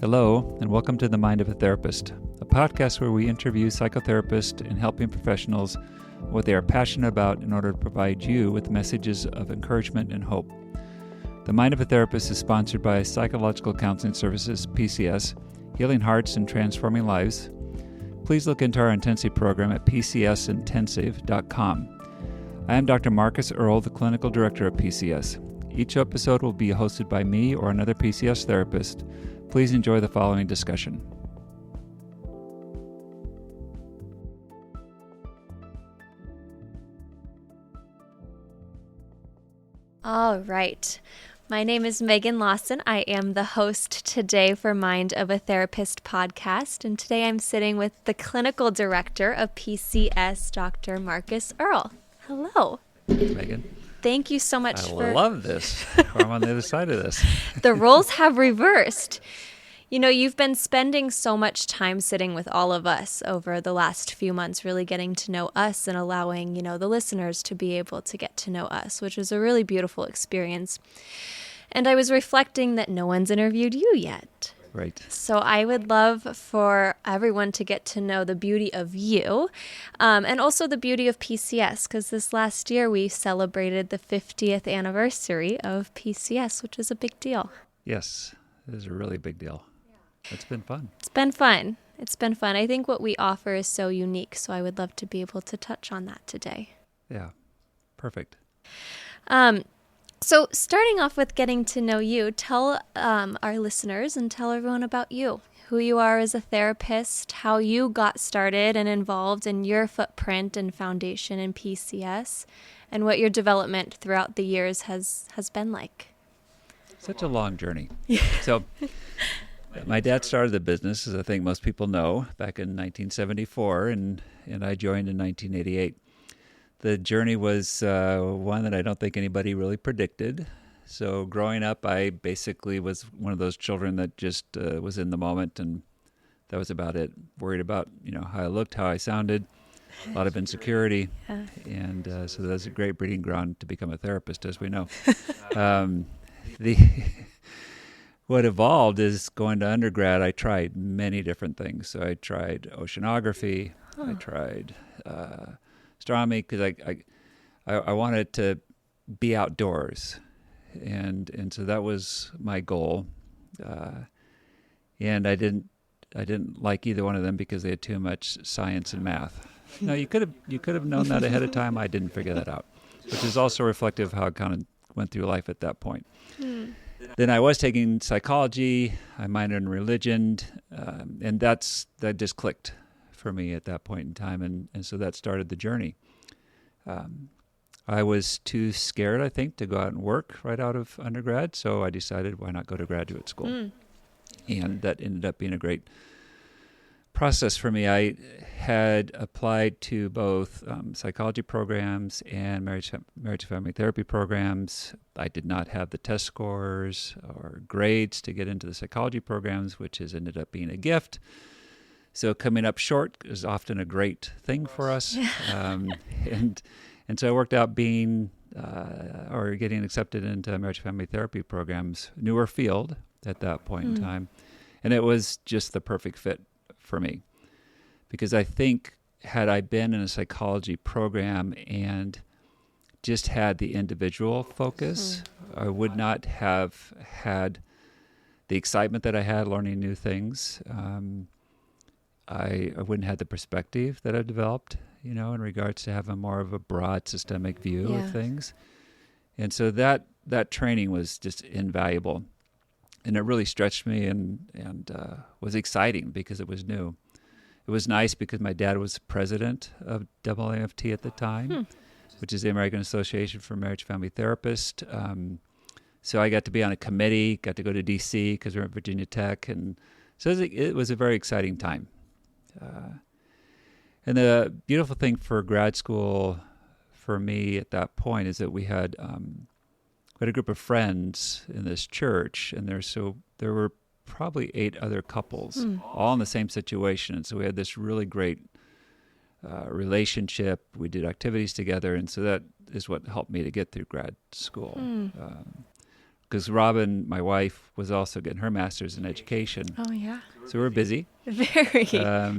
Hello, and welcome to The Mind of a Therapist, a podcast where we interview psychotherapists and helping professionals what they are passionate about in order to provide you with messages of encouragement and hope. The Mind of a Therapist is sponsored by Psychological Counseling Services, PCS, Healing Hearts and Transforming Lives. Please look into our intensive program at pcsintensive.com. I am Dr. Marcus Earle, the Clinical Director of PCS. Each episode will be hosted by me or another PCS therapist. Please enjoy the following discussion. All right. My name is Megan Lawson. I am the host today for Mind of a Therapist podcast, and today I'm sitting with the Clinical Director of PCS, Dr. Marcus Earle. Hello. Megan. Thank you so much I love this. I'm on the other side of this. The roles have reversed. You know, you've been spending so much time sitting with all of us over the last few months, really getting to know us and allowing, the listeners to be able to get to know us, which is a really beautiful experience. And I was reflecting that no one's interviewed you yet. Right. So I would love for everyone to get to know the beauty of you and also the beauty of PCS, because this last year we celebrated the 50th anniversary of PCS, which is a big deal. Yes, it is a really big deal. It's been fun. It's been fun. It's been fun. I think what we offer is so unique, so I would love to be able to touch on that today. Yeah, perfect. So starting off with getting to know you, tell our listeners and tell everyone about you, who you are as a therapist, how you got started and involved in your footprint and foundation in PCS, and what your development throughout the years has been like. Such a long journey. So my dad started the business, as I think most people know, back in 1974, and I joined in 1988. The journey was one that I don't think anybody really predicted. So growing up, I basically was one of those children that just was in the moment, and that was about it. Worried about how I looked, how I sounded, a lot of insecurity, and so that's a great breeding ground to become a therapist, as we know. What evolved is going to undergrad. I tried many different things. So I tried oceanography. I tried astronomy because I wanted to be outdoors, and so that was my goal. And I didn't like either one of them because they had too much science and math. No, you could have known that ahead of time. I didn't figure that out, which is also reflective of how I kind of went through life at that point. Then I was taking psychology. I minored in religion, and that just clicked for me at that point in time, and so that started the journey. I was too scared, I think, to go out and work right out of undergrad, so I decided, why not go to graduate school? And that ended up being a great process for me. I had applied to both psychology programs and marriage to family therapy programs. I did not have the test scores or grades to get into the psychology programs, which has ended up being a gift. So coming up short is often a great thing for us. And so I worked out being or getting accepted into marriage to family therapy programs, newer field at that point in time. And it was just the perfect fit for me, because I think had I been in a psychology program and just had the individual focus, I would not have had the excitement that I had learning new things. I wouldn't have the perspective that I've developed, in regards to having more of a broad systemic view of things. And so that training was just invaluable. And it really stretched me and was exciting because it was new. It was nice because my dad was president of AAFT at the time, which is the American Association for Marriage Family Therapists. So I got to be on a committee, got to go to D.C. because we're at Virginia Tech. And so it was a very exciting time. And the beautiful thing for grad school for me at that point is that we had a group of friends in this church, and there were probably 8 other couples, all in the same situation. And so we had this really great relationship. We did activities together, and so that is what helped me to get through grad school. because Robin, my wife, was also getting her master's in education. Oh, yeah. So we were busy. Very.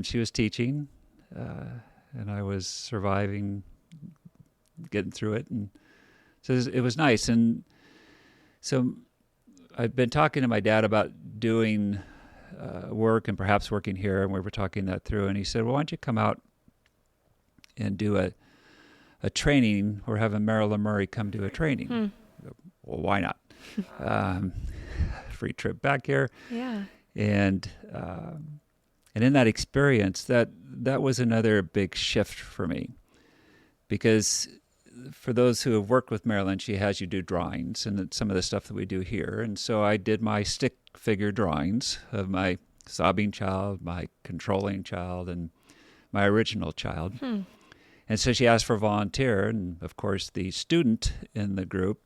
She was teaching, and I was surviving, getting through it. And so it was nice. And so I've been talking to my dad about doing work and perhaps working here, and we were talking that through. And he said, well, why don't you come out and do a training? We're having Marilyn Murray come do a training. I go, well, why not? Free trip back here. Yeah. And in that experience, that was another big shift for me, because for those who have worked with Marilyn, she has you do drawings and some of the stuff that we do here. And so I did my stick figure drawings of my sobbing child, my controlling child, and my original child. And so she asked for a volunteer, and of course the student in the group,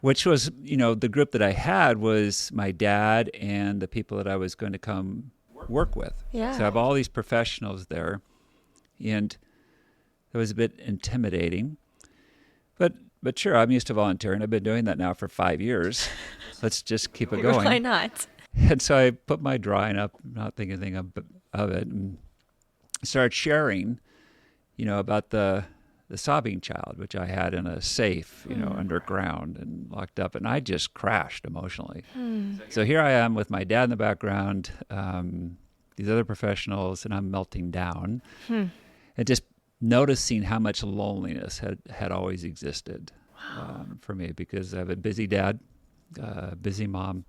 which was, the group that I had was my dad and the people that I was going to come work with. Yeah. So I have all these professionals there, and it was a bit intimidating. But sure, I'm used to volunteering. I've been doing that now for 5 years. Let's just keep it going. Why not? And so I put my drawing up, not thinking anything of it, and started sharing, about the sobbing child, which I had in a safe, underground and locked up. And I just crashed emotionally. So here I am with my dad in the background, these other professionals, and I'm melting down. And just noticing how much loneliness had always existed for me, because I have a busy dad, busy mom,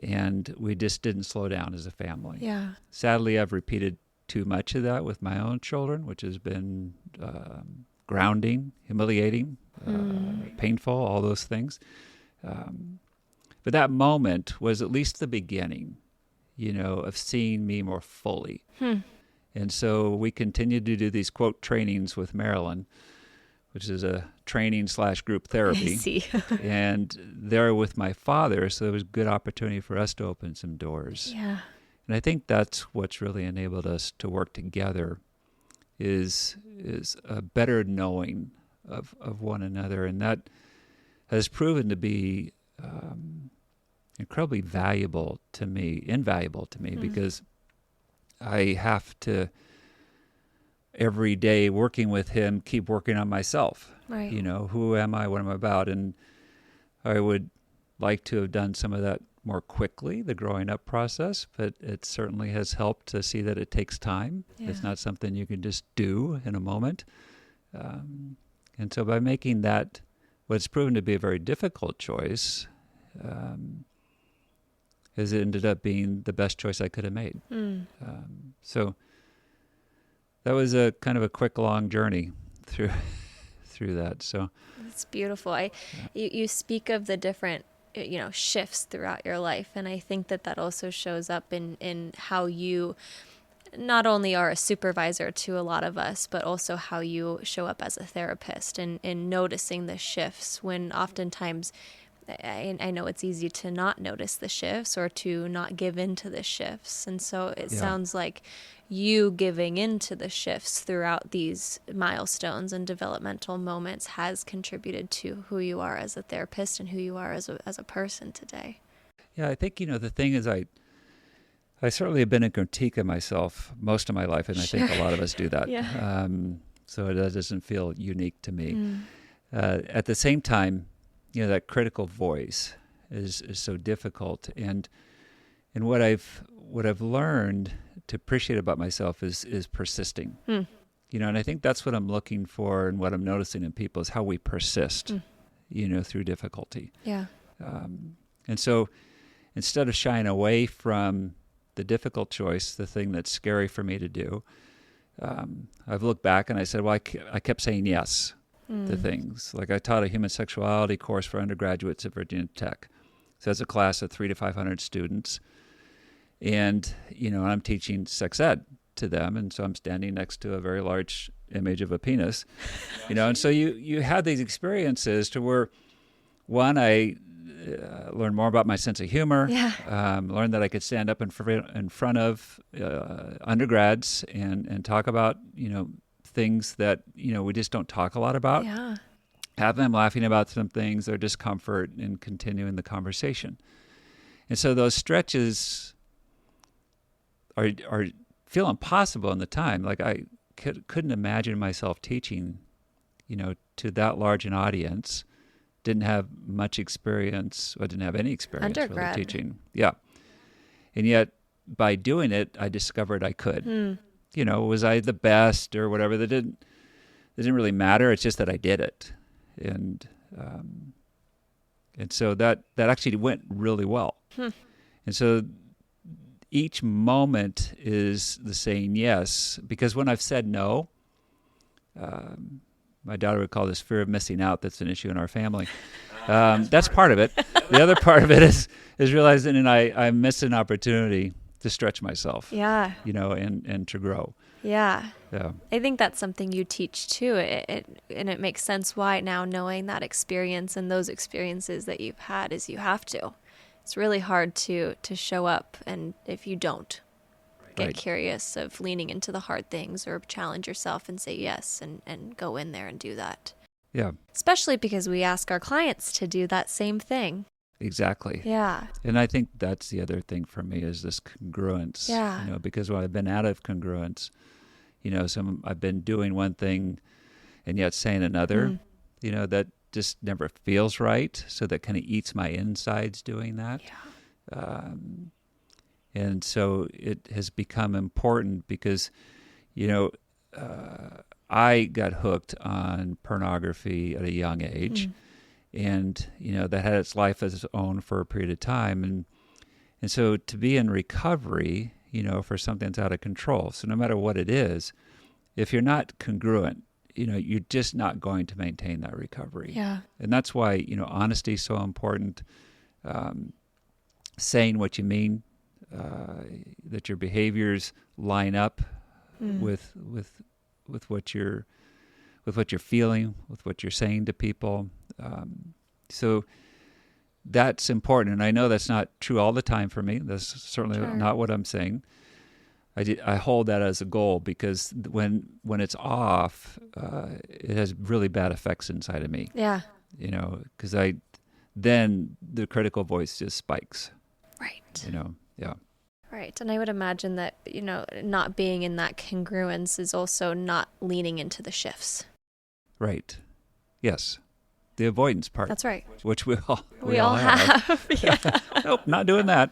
and we just didn't slow down as a family. Yeah. Sadly, I've repeated too much of that with my own children, which has been grounding, humiliating, painful, all those things. But that moment was at least the beginning, of seeing me more fully. And so we continued to do these, quote, trainings with Marilyn, which is a training/group therapy. I see. And there with my father, so there was a good opportunity for us to open some doors. Yeah. And I think that's what's really enabled us to work together is a better knowing of one another. And that has proven to be incredibly invaluable to me, because I have to, every day working with him, keep working on myself. Right. Who am I? What am I about? And I would like to have done some of that more quickly, the growing up process, but it certainly has helped to see that it takes time. Yeah. It's not something you can just do in a moment. And so by making that what's proven to be a very difficult choice, has ended up being the best choice I could have made. So that was a kind of a quick, long journey through that. So it's beautiful. You speak of the different shifts throughout your life, and I think that also shows up in how you not only are a supervisor to a lot of us, but also how you show up as a therapist, and in noticing the shifts when oftentimes I know it's easy to not notice the shifts or to not give in to the shifts. And so it sounds like you giving into the shifts throughout these milestones and developmental moments has contributed to who you are as a therapist and who you are as a person today. Yeah, I think, the thing is I certainly have been a critique of myself most of my life, and I think a lot of us do that. Yeah. So that doesn't feel unique to me. At the same time, that critical voice is so difficult, and what I've learned to appreciate about myself is persisting. And I think that's what I'm looking for, and what I'm noticing in people is how we persist, through difficulty. Yeah. And so instead of shying away from the difficult choice, the thing that's scary for me to do, I've looked back and I said, well, I kept saying yes to things. Like I taught a human sexuality course for undergraduates at Virginia Tech. So that's a class of 300 to 500 students. And, I'm teaching sex ed to them. And so I'm standing next to a very large image of a penis, and so you had these experiences to where, one, I learned more about my sense of humor, learned that I could stand up in front of undergrads and talk about, things that, we just don't talk a lot about. Yeah. have them laughing about some things, their discomfort, and continuing the conversation. And so those stretches are feel impossible in the time. Like I couldn't imagine myself teaching, to that large an audience. Didn't have much experience. I didn't have any experience really teaching. Yeah. And yet by doing it, I discovered I could. Was I the best or whatever? That didn't really matter. It's just that I did it. And so that actually went really well. And so each moment is the saying yes, because when I've said no, my daughter would call this fear of missing out. That's an issue in our family. That's part of it. The other part of it is realizing I missed an opportunity to stretch myself. Yeah. And to grow. Yeah. Yeah. I think that's something you teach too. And it makes sense why now, knowing that experience and those experiences that you've had, is you have to. It's really hard to show up, and if you don't get curious of leaning into the hard things or challenge yourself and say yes and go in there and do that. Yeah. Especially because we ask our clients to do that same thing. Exactly. Yeah. And I think that's the other thing for me is this congruence. Yeah. Because when I've been out of congruence, I've been doing one thing and yet saying another, that just never feels right. So that kind of eats my insides doing that. Yeah. And so it has become important because, I got hooked on pornography at a young age. And, that had its life as its own for a period of time. And so to be in recovery, for something that's out of control. So no matter what it is, if you're not congruent, you're just not going to maintain that recovery. Yeah. And that's why, honesty is so important. Saying what you mean, that your behaviors line up with what you're feeling, with what you're saying to people. So that's important. And I know that's not true all the time for me. That's certainly not what I'm saying. I hold that as a goal because when it's off, it has really bad effects inside of me. Yeah. Because then the critical voice just spikes. Right. Yeah. Right. And I would imagine that, not being in that congruence is also not leaning into the shifts. Right. Yes. The avoidance part. That's right. Which we all have. Yeah. Nope, not doing that.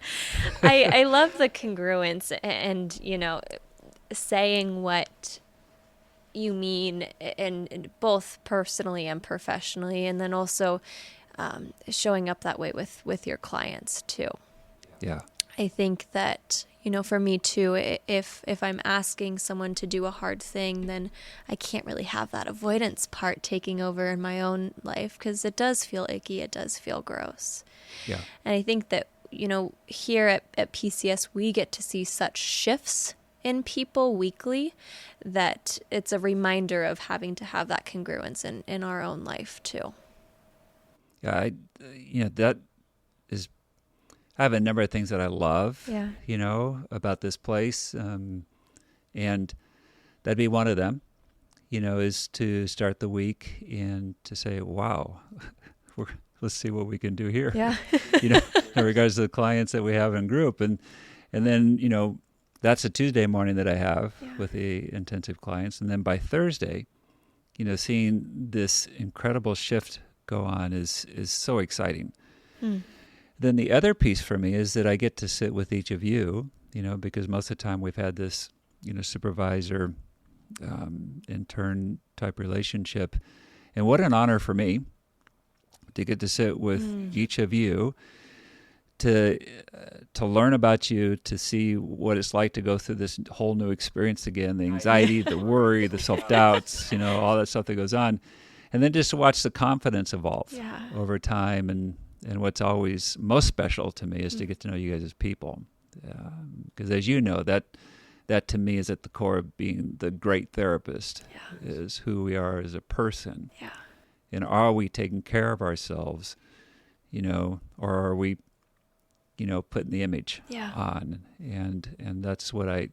I love the congruence and, saying what you mean, and both personally and professionally, and then also showing up that way with your clients too. Yeah. I think that, for me too, if I'm asking someone to do a hard thing, then I can't really have that avoidance part taking over in my own life because it does feel icky. It does feel gross. Yeah. And I think that, here at PCS, we get to see such shifts in people weekly that it's a reminder of having to have that congruence in our own life too. Yeah. That is, I have a number of things that I love, about this place. And that'd be one of them, is to start the week and to say, wow, let's see what we can do here. Yeah. In regards to the clients that we have in group. And then, that's a Tuesday morning that I have with the intensive clients. And then by Thursday, seeing this incredible shift go on is so exciting. Then the other piece for me is that I get to sit with each of you, because most of the time we've had this, supervisor, intern type relationship. And what an honor for me to get to sit with each of you, to learn about you, to see what it's like to go through this whole new experience again, the anxiety, the worry, the self-doubts, all that stuff that goes on. And then just to watch the confidence evolve over time. And what's always most special to me is to get to know you guys as people. Because as you know, that to me is at the core of being the great therapist, is who we are as a person. Yeah. And are we taking care of ourselves, or are we, putting the image on? And that's what I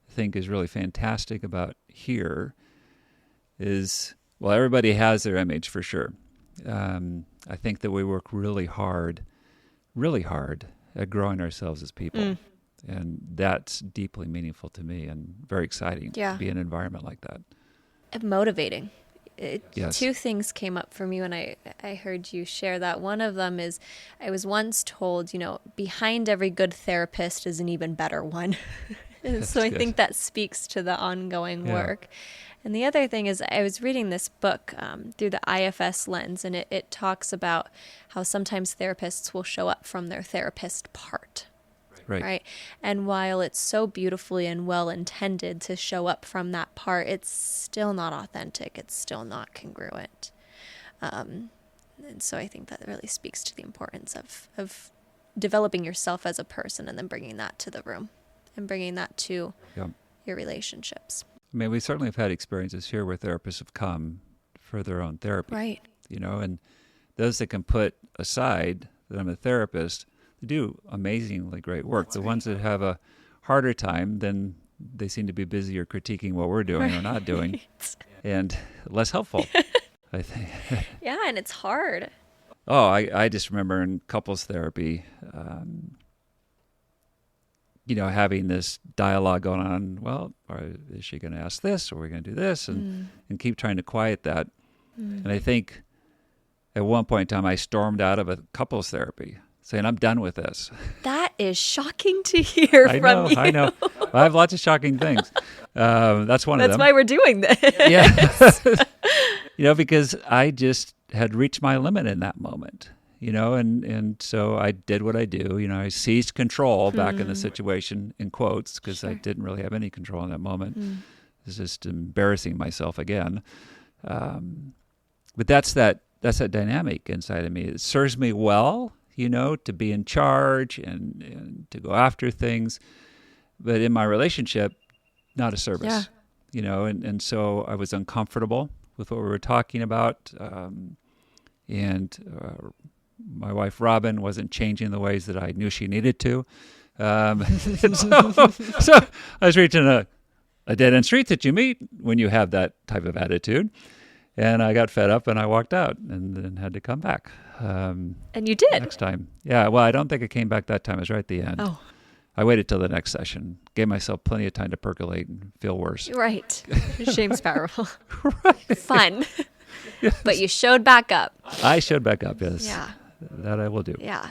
think is really fantastic about here is, well, everybody has their image for sure. I think that we work really hard at growing ourselves as people. And that's deeply meaningful to me and very exciting to be in an environment like that. Motivating. Yes. Two things came up for me when I heard you share that. One of them is I was once told, behind every good therapist is an even better one. So I think that speaks to the ongoing work. And the other thing is I was reading this book through the IFS lens, and it talks about how sometimes therapists will show up from their therapist part. Right. And while it's so beautifully and well intended to show up from that part, it's still not authentic. It's still not congruent. And so I think that really speaks to the importance of developing yourself as a person and then bringing that to the room and bringing that to your relationships. I mean, we certainly have had experiences here where therapists have come for their own therapy. Right. And those that can put aside that I'm a therapist, they do amazingly great work. The ones that have a harder time, then they seem to be busier critiquing what we're doing or not doing, and less helpful, I think. Yeah, and it's hard. Oh, I just remember in couples therapy, having this dialogue going on. Well, is she going to ask this, or are we going to do this, and keep trying to quiet that. And I think at one point in time, I stormed out of a couples therapy, saying, I'm done with this. That is shocking to hear from you. I know. I have lots of shocking things. That's one of them. That's why we're doing this. Yeah. Because I just had reached my limit in that moment, and so I did what I do. I seized control back in the situation, in quotes, because I didn't really have any control in that moment. I was just embarrassing myself again. But that's that dynamic inside of me. It serves me well, to be in charge and to go after things. But in my relationship, not a service, and so I was uncomfortable with what we were talking about. And my wife, Robin, wasn't changing the ways that I knew she needed to. And so I was reaching a dead-end street that you meet when you have that type of attitude. And I got fed up and I walked out and then had to come back. And you did? Next time. Yeah, well, I don't think I came back that time. It was right at the end. Oh. I waited till the next session, gave myself plenty of time to percolate and feel worse. Right. Shame's powerful. Right. Fun. Yes. But you showed back up. I showed back up, yes. Yeah. That I will do. Yeah,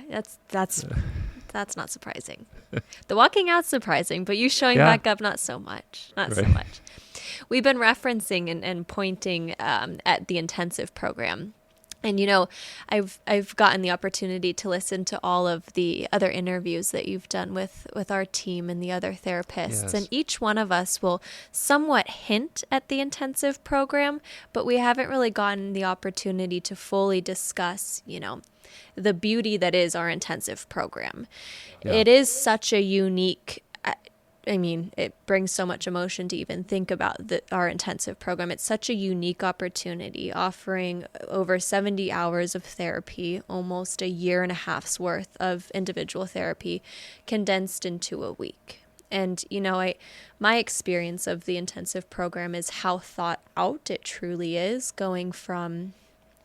that's not surprising. The walking out's surprising, but you showing back up, not so much. Not so much. We've been referencing and pointing at the intensive program. And, I've gotten the opportunity to listen to all of the other interviews that you've done with our team and the other therapists. Yes. And each one of us will somewhat hint at the intensive program, but we haven't really gotten the opportunity to fully discuss, the beauty that is our intensive program. Yeah. It is such a unique it brings so much emotion to even think about our intensive program. It's such a unique opportunity, offering over 70 hours of therapy, almost a year and a half's worth of individual therapy condensed into a week. And, my experience of the intensive program is how thought out it truly is, going from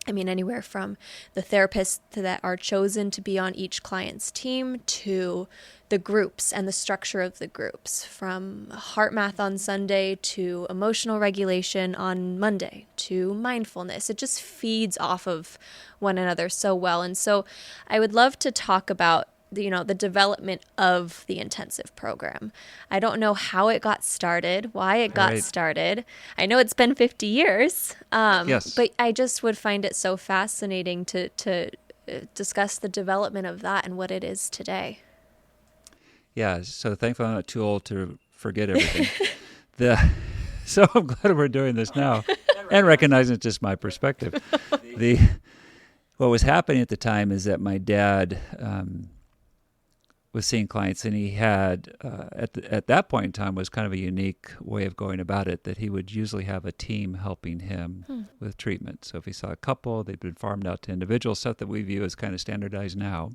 anywhere from the therapists that are chosen to be on each client's team to the groups and the structure of the groups, from heart math on Sunday to emotional regulation on Monday to mindfulness. It just feeds off of one another so well. And so I would love to talk about the development of the intensive program. I don't know how it got started, why it got started. I know it's been 50 years, yes. But I just would find it so fascinating to discuss the development of that and what it is today. Yeah, so thankfully I'm not too old to forget everything. So I'm glad we're doing this now and recognizing it's just my perspective. What was happening at the time is that my dad was seeing clients, and he had, at that point in time, was kind of a unique way of going about it, that he would usually have a team helping him with treatment. So if he saw a couple, they'd been farmed out to individuals. Stuff that we view as kind of standardized now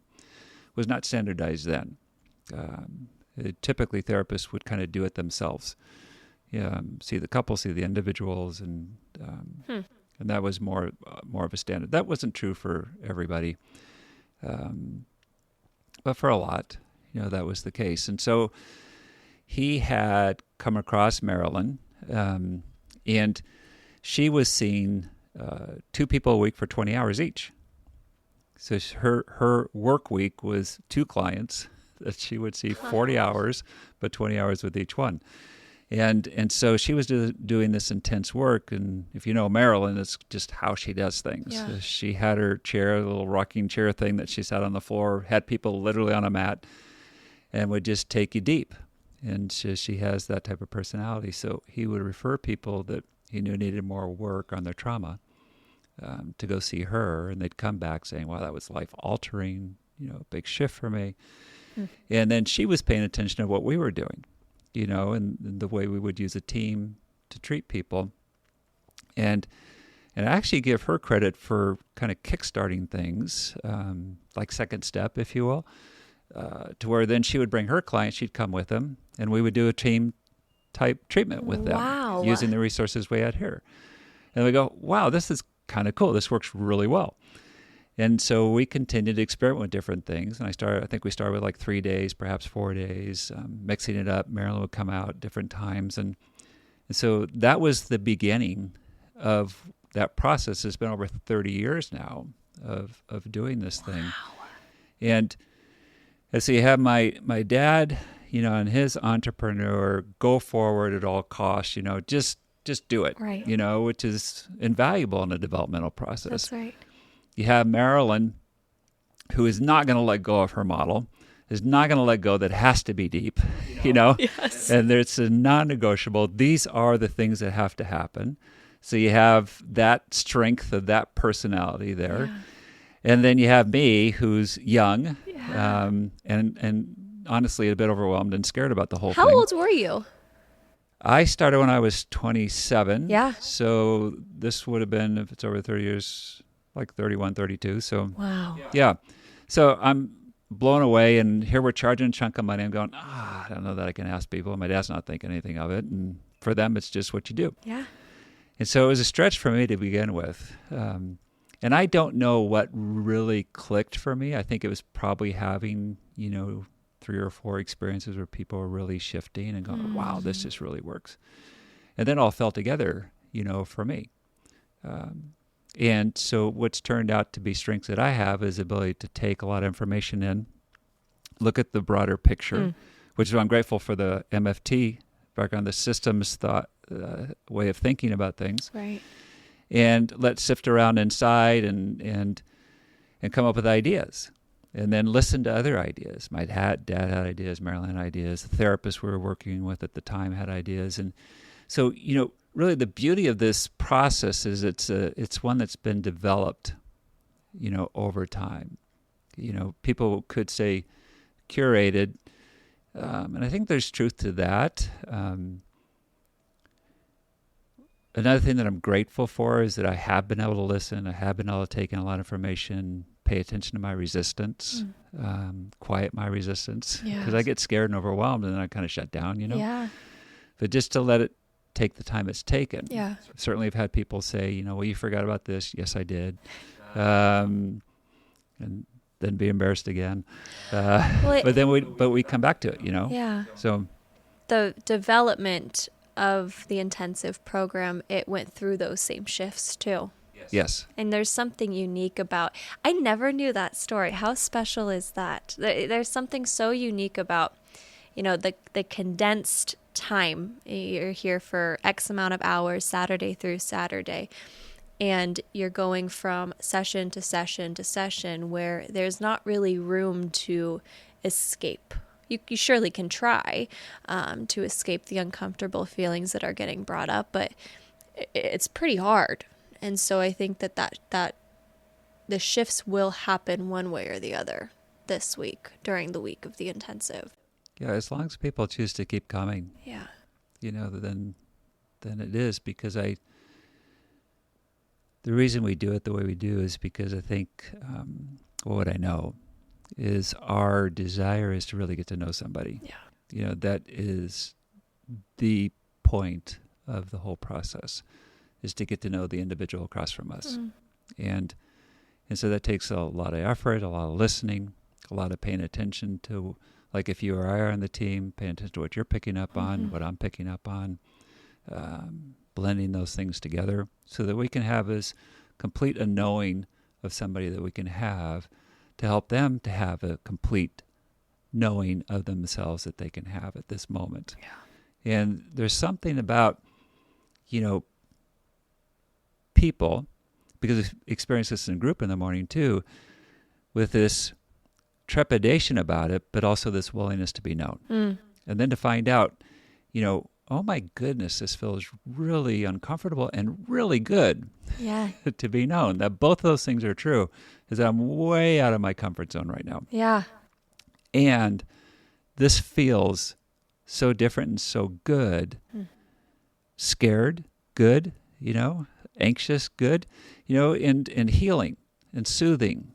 was not standardized then. Typically, therapists would kind of do it themselves. See the couple, see the individuals, and And that was more of a standard. That wasn't true for everybody, but for a lot, that was the case. And so he had come across Marilyn, and she was seeing 2 people a week for 20 hours each. So her work week was 2 clients that she would see 40 hours, but 20 hours with each one. And so she was doing this intense work. And if you know Marilyn, it's just how she does things. Yeah. She had her chair, a little rocking chair thing that she sat on the floor, had people literally on a mat, and would just take you deep. And she has that type of personality. So he would refer people that he knew needed more work on their trauma to go see her. And they'd come back saying, wow, that was life-altering, a big shift for me. And then she was paying attention to what we were doing, and the way we would use a team to treat people. And I actually give her credit for kind of kickstarting things, like second step, if you will, to where then she would bring her clients, she'd come with them, and we would do a team type treatment with them using the resources we had here. And we go, wow, this is kind of cool. This works really well. And so we continued to experiment with different things. And I think we started with like 3 days, perhaps 4 days, mixing it up. Marilyn would come out different times. And so that was the beginning of that process. It's been over 30 years now of doing this thing. And so you have my dad, and his entrepreneur, go forward at all costs, just do it, right. Which is invaluable in a developmental process. That's right. You have Marilyn, who is not going to let go of her model, is not going to let go that has to be deep, Yes. And it's a non-negotiable. These are the things that have to happen. So you have that strength of that personality there. Yeah. And then you have me, who's young, Yeah. and honestly a bit overwhelmed and scared about the whole How thing. old were you? I started when I was 27. Yeah. So this would have been, if it's over 30 years, like 31, 32. So Wow. yeah. So I'm blown away, and here we're charging a chunk of money. I'm going, I don't know that I can ask people. My dad's not thinking anything of it. And for them, it's just what you do. Yeah. And so it was a stretch for me to begin with. And I don't know what really clicked for me. I think it was probably having, 3 or 4 experiences where people were really shifting and going, wow, this just really works. And then it all fell together, for me. And so what's turned out to be strengths that I have is the ability to take a lot of information in, look at the broader picture, which is why I'm grateful for the MFT background, the systems thought way of thinking about things. Right. And let's sift around inside and come up with ideas. And then listen to other ideas. My dad had ideas, Marilyn had ideas, the therapists we were working with at the time had ideas. And so, really the beauty of this process is it's one that's been developed, over time. People could say curated, and I think there's truth to that. Another thing that I'm grateful for is that I have been able to listen. I have been able to take in a lot of information, pay attention to my resistance, quiet my resistance. Because I get scared and overwhelmed, and then I kind of shut down, Yeah. But just to let it take the time it's taken. Yeah. Certainly I've had people say, well, you forgot about this. Yes, I did. And then be embarrassed again. But we come back to it, Yeah. So The development of the intensive program, it went through those same shifts too. yes. And there's something unique about, I never knew that story. How special is that? There's something so unique about, the condensed time. You're here for X amount of hours, Saturday through Saturday. And you're going from session to session to session where there's not really room to escape. You surely can try to escape the uncomfortable feelings that are getting brought up, but it's pretty hard. And so I think that the shifts will happen one way or the other this week during the week of the intensive. Yeah, as long as people choose to keep coming, Yeah. then it is, because the reason we do it the way we do is because I think what I know is our desire is to really get to know somebody. Yeah. That is the point of the whole process. is to get to know the individual across from us. And so that takes a lot of effort, a lot of listening, a lot of paying attention to, like if you or I are on the team, paying attention to what you're picking up on, what I'm picking up on, blending those things together so that we can have as complete a knowing of somebody that we can have to help them to have a complete knowing of themselves that they can have at this moment. Yeah. And there's something about, people, because we experience this in group in the morning too, with this trepidation about it, but also this willingness to be known. And then to find out, oh my goodness, this feels really uncomfortable and really good to be known. That both of those things are true, is that I'm way out of my comfort zone right now. Yeah. And this feels so different and so good. Scared, good, anxious, good, and healing and soothing.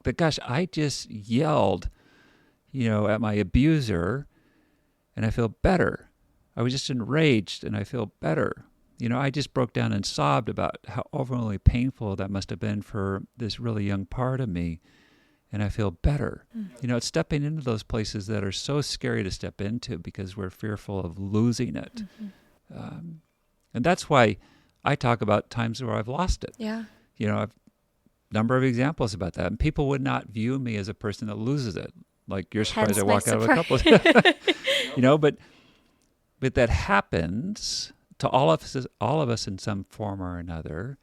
But gosh, I just yelled, at my abuser, and I feel better. I was just enraged, and I feel better. I just broke down and sobbed about how overwhelmingly painful that must have been for this really young part of me, and I feel better. It's stepping into those places that are so scary to step into because we're fearful of losing it. And that's why I talk about times where I've lost it. Yeah. I've number of examples about that. And people would not view me as a person that loses it. Like, you're surprised I walk out of a couple. But that happens to all of us in some form or another.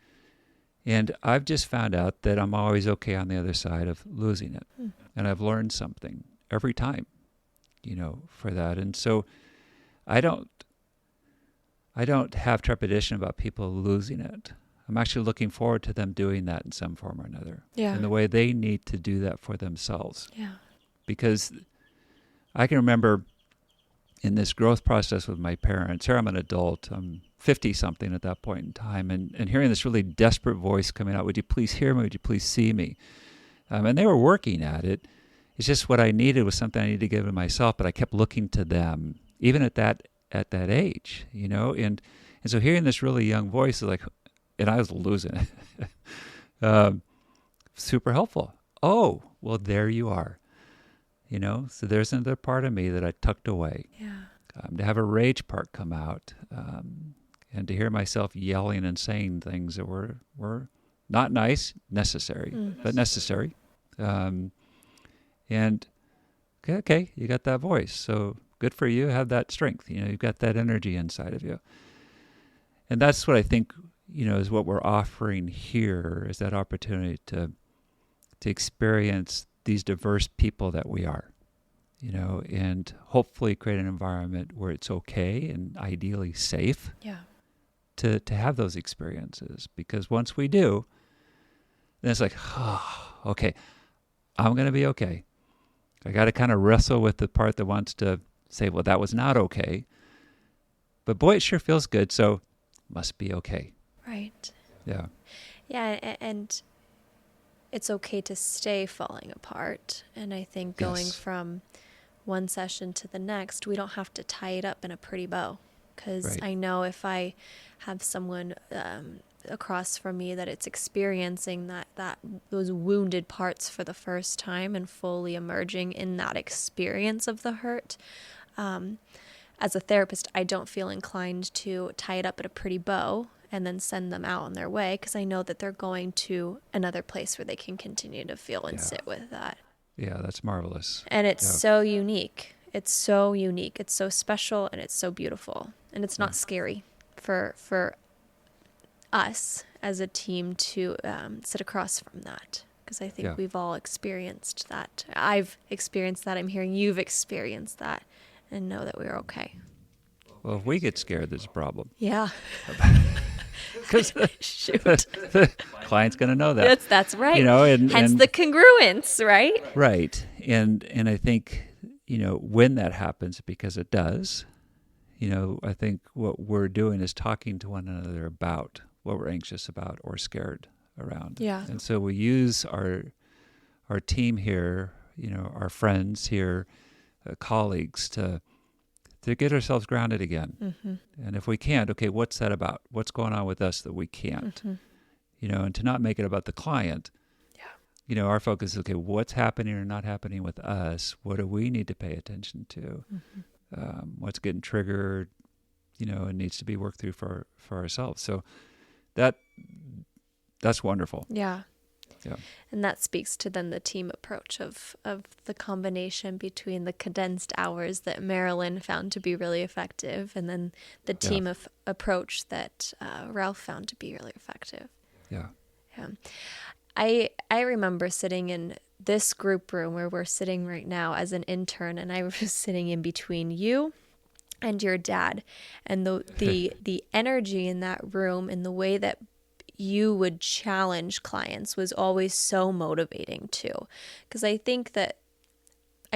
And I've just found out that I'm always okay on the other side of losing it. And I've learned something every time, for that. And so I don't have trepidation about people losing it. I'm actually looking forward to them doing that in some form or another. Yeah. And the way they need to do that for themselves. Yeah. Because I can remember in this growth process with my parents, here I'm an adult, I'm 50-something at that point in time, and hearing this really desperate voice coming out, would you please hear me, would you please see me? And they were working at it. It's just what I needed was something I needed to give to myself, but I kept looking to them, even at that age, and so hearing this really young voice is like, and I was losing it. Super helpful. Oh, well, there you are. So there's another part of me that I tucked away. Yeah. To have a rage part come out, and to hear myself yelling and saying things that were not nice, necessary, but necessary. And okay, you got that voice. So good for you. Have that strength. You've got that energy inside of you. And that's what I think, is what we're offering here, is that opportunity to experience these diverse people that we are, and hopefully create an environment where it's okay and ideally safe to have those experiences. Because once we do, then it's like, okay, I'm going to be okay. I got to kind of wrestle with the part that wants to say, well, that was not okay. But boy, it sure feels good, so must be okay. Right. Yeah. Yeah, and it's okay to stay falling apart. And I think going from one session to the next, we don't have to tie it up in a pretty bow. Because I know if I have someone across from me that it's experiencing those wounded parts for the first time and fully emerging in that experience of the hurt, as a therapist, I don't feel inclined to tie it up in a pretty bow and then send them out on their way, because I know that they're going to another place where they can continue to feel and sit with that. Yeah, that's marvelous. And it's so unique. It's so unique. It's so special, and it's so beautiful. And it's not scary for us as a team to sit across from that, because I think we've all experienced that. I've experienced that. I'm hearing you've experienced that, and know that we're okay. Well, if we get scared, there's a problem. Yeah. Because the client's going to know that. That's right. Hence the congruence, right? Right. And I think, when that happens, because it does, I think what we're doing is talking to one another about what we're anxious about or scared around. Yeah. And so we use our team here, our friends here, colleagues to to get ourselves grounded again. Mm-hmm. And if we can't, okay, what's that about? What's going on with us that we can't? Mm-hmm. And to not make it about the client. Yeah. Our focus is, okay, what's happening or not happening with us? What do we need to pay attention to? Mm-hmm. What's getting triggered, and needs to be worked through for ourselves. So that's wonderful. Yeah. Yeah. And that speaks to then the team approach of the combination between the condensed hours that Marilyn found to be really effective, and then the team of approach that Ralph found to be really effective. Yeah. Yeah. I remember sitting in this group room where we're sitting right now as an intern, and I was sitting in between you and your dad, and the energy in that room and the way that you would challenge clients was always so motivating too. Because I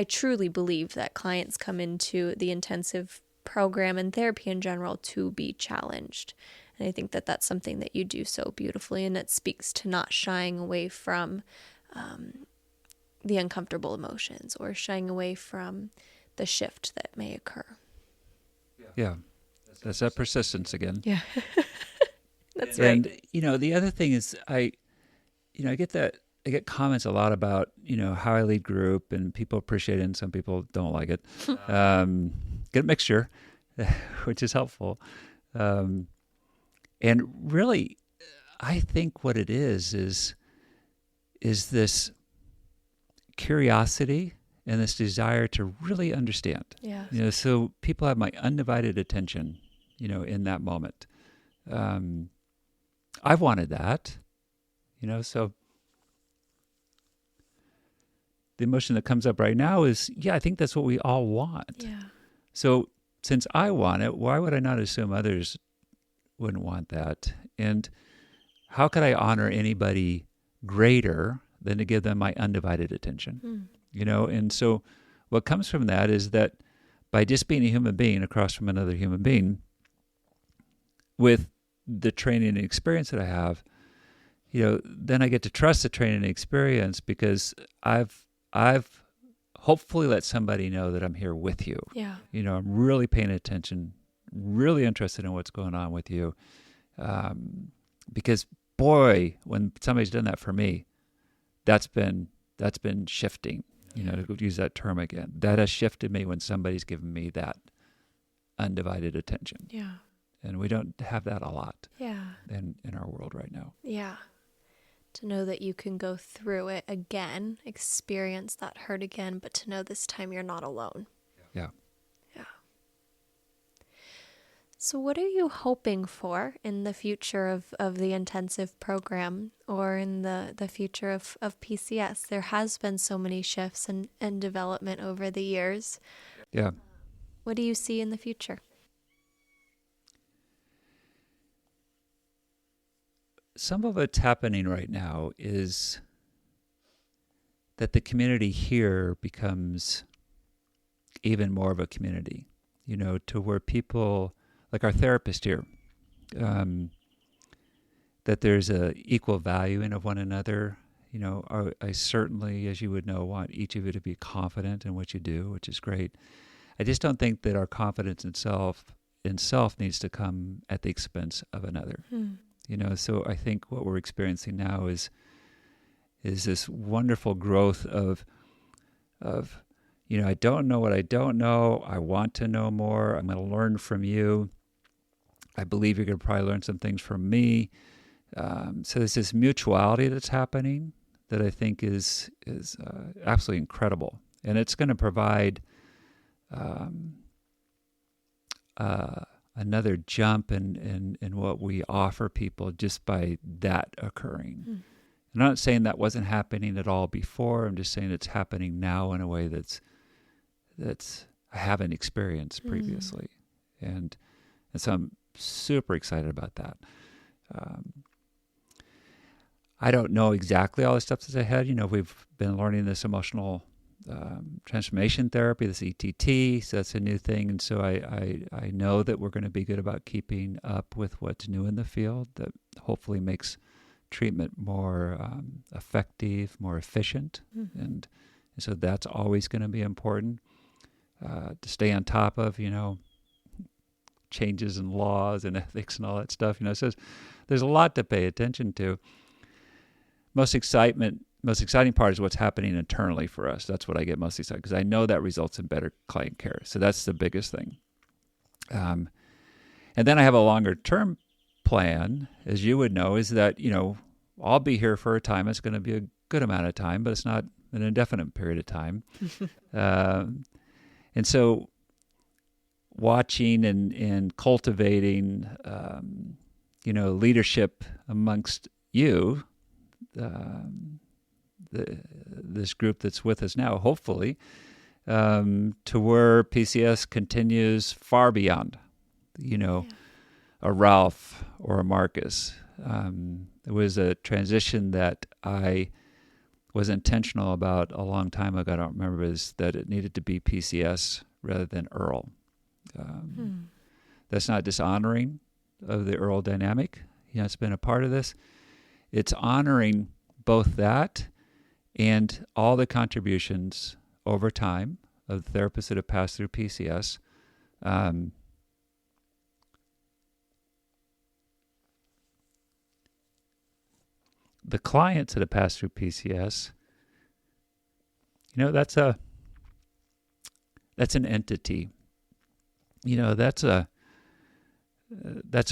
truly believe that clients come into the intensive program and therapy in general to be challenged. And I think that that's something that you do so beautifully, and it speaks to not shying away from the uncomfortable emotions or shying away from the shift that may occur. Yeah. That's that persistence again. Yeah. That's right. And, the other thing is I get comments a lot about, how I lead group, and people appreciate it and some people don't like it. Get a mixture, which is helpful. And really, I think what it is this curiosity and this desire to really understand. Yeah. So people have my undivided attention, in that moment. I've wanted that, so the emotion that comes up right now is, I think that's what we all want. Yeah. So since I want it, why would I not assume others wouldn't want that? And how could I honor anybody greater than to give them my undivided attention? And so what comes from that is that by just being a human being across from another human being, with the training and experience that I have, then I get to trust the training and experience because I've hopefully let somebody know that I'm here with you. Yeah. I'm really paying attention, really interested in what's going on with you. Because boy, when somebody's done that for me, that's been shifting, to use that term again. That has shifted me when somebody's given me that undivided attention. Yeah. And we don't have that a lot in our world right now. Yeah. To know that you can go through it again, experience that hurt again, but to know this time you're not alone. Yeah. Yeah. So what are you hoping for in the future of the intensive program, or in the future of PCS? There has been so many shifts and development over the years. Yeah. What do you see in the future? Some of what's happening right now is that the community here becomes even more of a community, to where people, like our therapist here, that there's a equal valuing of one another. I certainly, as you would know, want each of you to be confident in what you do, which is great. I just don't think that our confidence in self needs to come at the expense of another. So I think what we're experiencing now is this wonderful growth of I don't know what I don't know. I want to know more. I'm going to learn from you. I believe you're going to probably learn some things from me. So there's this mutuality that's happening that I think is absolutely incredible, and it's going to provide another jump in what we offer people just by that occurring. I'm not saying that wasn't happening at all before. I'm just saying it's happening now in a way that's I haven't experienced previously, and so I'm super excited about that. I don't know exactly all the steps that's ahead. We've been learning this emotional transformation therapy, this ETT, so that's a new thing. And so I know that we're going to be good about keeping up with what's new in the field that hopefully makes treatment more effective, more efficient. And so that's always going to be important. to stay on top of, changes in laws and ethics and all that stuff. So there's a lot to pay attention to. Most exciting part is what's happening internally for us. That's what I get most excited, because I know that results in better client care. So that's the biggest thing. And then I have a longer term plan, as you would know, is that, I'll be here for a time. It's going to be a good amount of time, but it's not an indefinite period of time. And so watching and cultivating, leadership amongst you, this group that's with us now, hopefully, to where PCS continues far beyond, a Ralph or a Marcus. It was a transition that I was intentional about a long time ago. I don't remember, is that it needed to be PCS rather than Earle. That's not dishonoring of the Earle dynamic. It's been a part of this. It's honoring both that and all the contributions over time of the therapists that have passed through PCS. The clients that have passed through PCS, that's an entity. That's a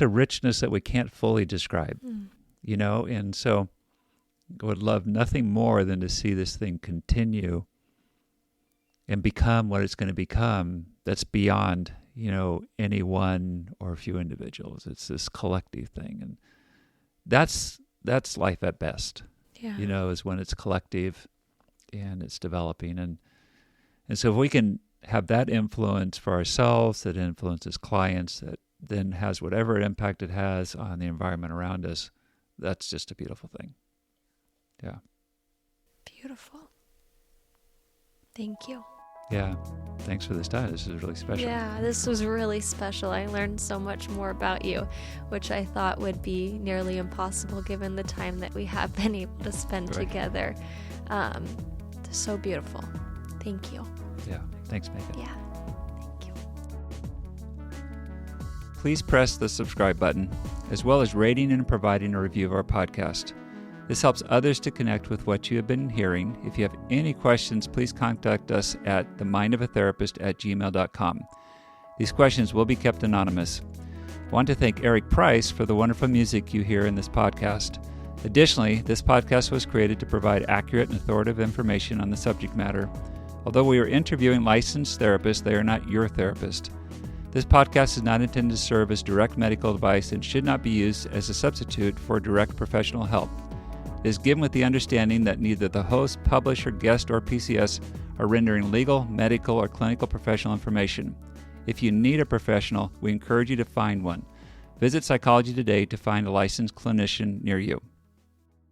richness that we can't fully describe. And so I would love nothing more than to see this thing continue and become what it's going to become. That's beyond, any one or a few individuals. It's this collective thing. And that's life at best, is when it's collective and it's developing. And so if we can have that influence for ourselves, that influences clients, that then has whatever impact it has on the environment around us, that's just a beautiful thing. Yeah. Beautiful. Thank you. Yeah. Thanks for this time. This is really special. Yeah, this was really special. I learned so much more about you, which I thought would be nearly impossible given the time that we have been able to spend together. So beautiful. Thank you. Yeah. Thanks, Megan. Yeah. Thank you. Please press the subscribe button, as well as rating and providing a review of our podcast. This helps others to connect with what you have been hearing. If you have any questions, please contact us at themindofatherapist@gmail.com. These questions will be kept anonymous. I want to thank Eric Price for the wonderful music you hear in this podcast. Additionally, this podcast was created to provide accurate and authoritative information on the subject matter. Although we are interviewing licensed therapists, they are not your therapist. This podcast is not intended to serve as direct medical advice and should not be used as a substitute for direct professional help. It is given with the understanding that neither the host, publisher, guest, or PCS are rendering legal, medical, or clinical professional information. If you need a professional, we encourage you to find one. Visit Psychology Today to find a licensed clinician near you.